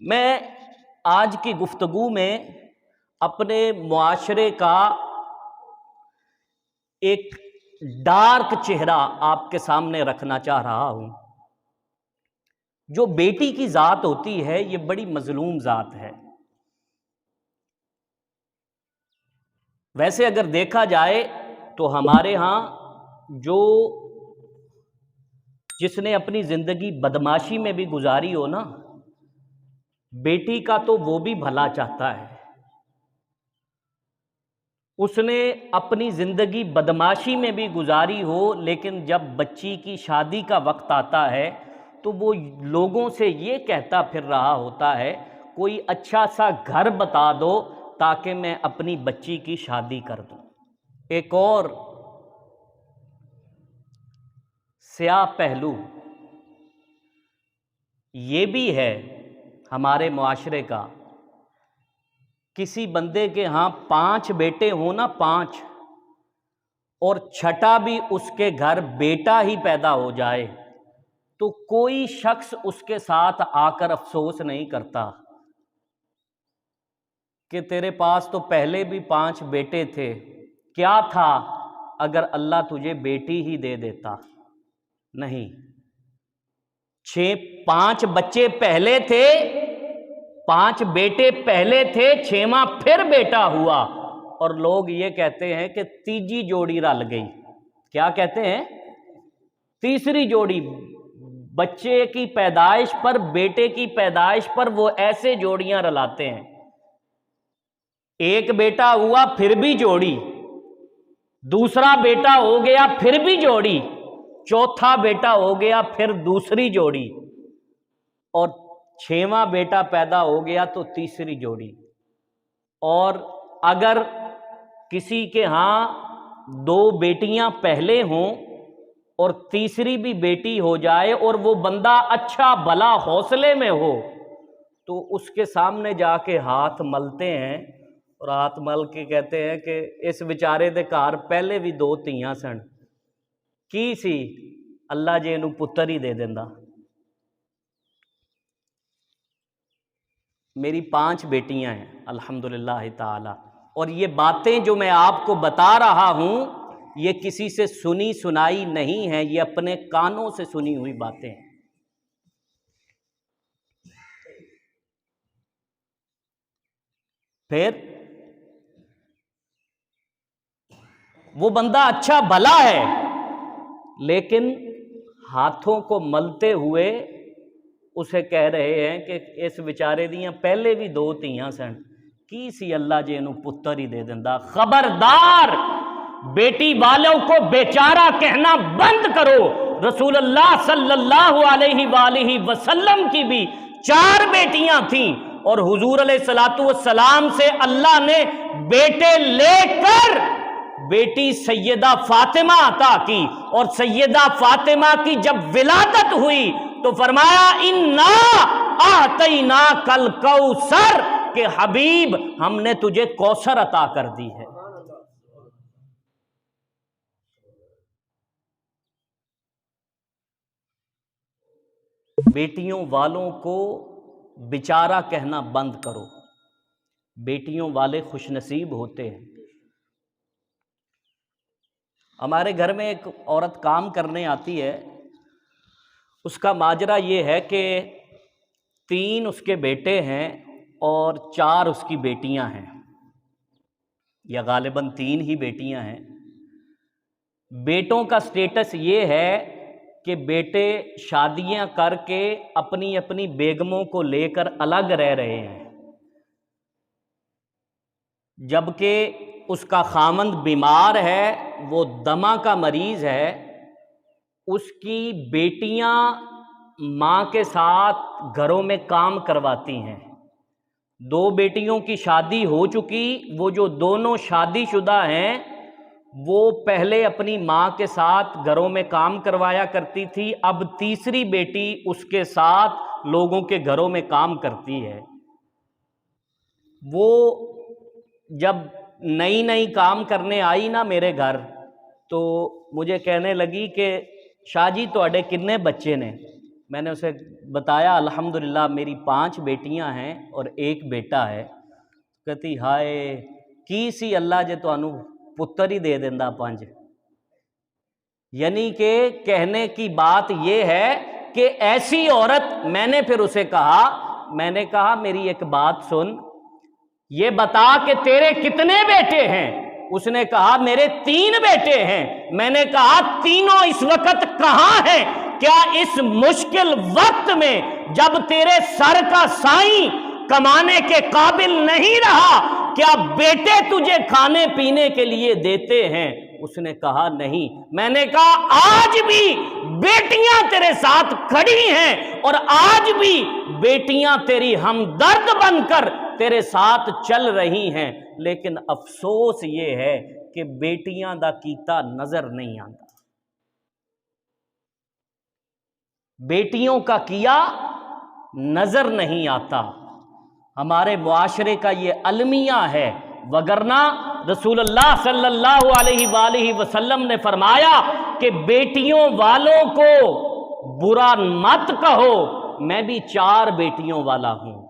میں آج کی گفتگو میں اپنے معاشرے کا ایک ڈارک چہرہ آپ کے سامنے رکھنا چاہ رہا ہوں۔ جو بیٹی کی ذات ہوتی ہے یہ بڑی مظلوم ذات ہے۔ ویسے اگر دیکھا جائے تو ہمارے ہاں جس نے اپنی زندگی بدماشی میں بھی گزاری ہو نا، بیٹی کا تو وہ بھی بھلا چاہتا ہے۔ اس نے اپنی زندگی بدماشی میں بھی گزاری ہو، لیکن جب بچی کی شادی کا وقت آتا ہے تو وہ لوگوں سے یہ کہتا پھر رہا ہوتا ہے، کوئی اچھا سا گھر بتا دو تاکہ میں اپنی بچی کی شادی کر دوں۔ ایک اور سیاہ پہلو یہ بھی ہے ہمارے معاشرے کا، کسی بندے کے ہاں 5 بیٹے ہوں نا، 5، اور چھٹا بھی اس کے گھر بیٹا ہی پیدا ہو جائے تو کوئی شخص اس کے ساتھ آ کر افسوس نہیں کرتا کہ تیرے پاس تو پہلے بھی 5 بیٹے تھے، کیا تھا اگر اللہ تجھے بیٹی ہی دے دیتا۔ نہیں، 5 بچے پہلے تھے، 5 بیٹے پہلے تھے، 6واں پھر بیٹا ہوا، اور لوگ یہ کہتے ہیں کہ تیجی جوڑی رل گئی۔ کیا کہتے ہیں؟ تیسری جوڑی۔ بچے کی پیدائش پر، بیٹے کی پیدائش پر وہ ایسے جوڑیاں رلاتے ہیں، ایک بیٹا ہوا پھر بھی جوڑی، دوسرا بیٹا ہو گیا پھر بھی جوڑی، چوتھا بیٹا ہو گیا پھر دوسری جوڑی، اور 6واں بیٹا پیدا ہو گیا تو تیسری جوڑی۔ اور اگر کسی کے ہاں 2 بیٹیاں پہلے ہوں اور تیسری بھی بیٹی ہو جائے اور وہ بندہ اچھا بھلا حوصلے میں ہو تو اس کے سامنے جا کے ہاتھ ملتے ہیں، اور ہاتھ مل کے کہتے ہیں کہ اس بیچارے دے گھر پہلے بھی 2 تیاں سن، کی سی اللہ جے نو پتر ہی دے دیندا۔ میری 5 بیٹیاں ہیں الحمدللہ تعالی، اور یہ باتیں جو میں آپ کو بتا رہا ہوں یہ کسی سے سنی سنائی نہیں ہے، یہ اپنے کانوں سے سنی ہوئی باتیں ہیں۔ پھر وہ بندہ اچھا بھلا ہے، لیکن ہاتھوں کو ملتے ہوئے اسے کہہ رہے ہیں کہ اس بیچارے دیاں پہلے بھی 2 تیاں سن، کی سی اللہ جے نو پتر ہی دے دیندا۔ خبردار، بیٹی والوں کو بیچارہ کہنا بند کرو۔ رسول اللہ صلی اللہ علیہ وآلہ وسلم کی بھی 4 بیٹیاں تھیں، اور حضور علیہ الصلوۃ والسلام سے اللہ نے بیٹے لے کر بیٹی سیدہ فاطمہ عطا کی، اور سیدہ فاطمہ کی جب ولادت ہوئی تو فرمایا انا اعطیناک الکوثر، کہ حبیب ہم نے تجھے کوثر عطا کر دی ہے۔ بیٹیوں والوں کو بیچارہ کہنا بند کرو، بیٹیوں والے خوش نصیب ہوتے ہیں۔ ہمارے گھر میں ایک عورت کام کرنے آتی ہے، اس کا ماجرا یہ ہے کہ 3 اس کے بیٹے ہیں اور 4 اس کی بیٹیاں ہیں، یا غالباً 3 ہی بیٹیاں ہیں۔ بیٹوں کا سٹیٹس یہ ہے کہ بیٹے شادیاں کر کے اپنی اپنی بیگموں کو لے کر الگ رہ رہے ہیں، جبکہ اس کا خامند بیمار ہے، وہ دمہ کا مریض ہے۔ اس کی بیٹیاں ماں کے ساتھ گھروں میں کام کرواتی ہیں۔ 2 بیٹیوں کی شادی ہو چکی، وہ جو دونوں شادی شدہ ہیں وہ پہلے اپنی ماں کے ساتھ گھروں میں کام کروایا کرتی تھی، اب تیسری بیٹی اس کے ساتھ لوگوں کے گھروں میں کام کرتی ہے۔ وہ جب نئی کام کرنے آئی نا میرے گھر تو مجھے کہنے لگی کہ شاہ جی تواڈے کنے بچے نے؟ میں نے اسے بتایا الحمدللہ میری 5 بیٹیاں ہیں اور 1 بیٹا ہے. کہتی ہائے کی سی اللہ جے تانوں پتر ہی دے دیندا 5. یعنی کہ کہنے کی بات یہ ہے کہ ایسی عورت. میں نے پھر اسے کہا, میں نے کہا میری ایک بات سن, یہ بتا کہ تیرے کتنے بیٹے ہیں؟ اس نے کہا میرے 3 بیٹے ہیں. میں نے کہا تینوں اس وقت کہاں ہیں؟ کیا اس مشکل وقت میں جب تیرے سر کا سائیں کمانے کے قابل نہیں رہا, کیا بیٹے تجھے کھانے پینے کے لیے دیتے ہیں؟ اس نے کہا نہیں. میں نے کہا آج بھی بیٹیاں تیرے ساتھ کھڑی ہیں اور آج بھی بیٹیاں تیری ہمدرد بن کر تیرے ساتھ چل رہی ہیں, لیکن افسوس یہ ہے کہ بیٹیاں دا کیتا نظر نہیں آتا. بیٹیوں کا کیا نظر نہیں آتا. ہمارے معاشرے کا یہ المیہ ہے, وگرنہ رسول اللہ صلی اللہ علیہ وآلہ وسلم نے فرمایا کہ بیٹیوں والوں کو برا مت کہو, میں بھی 4 بیٹیوں والا ہوں.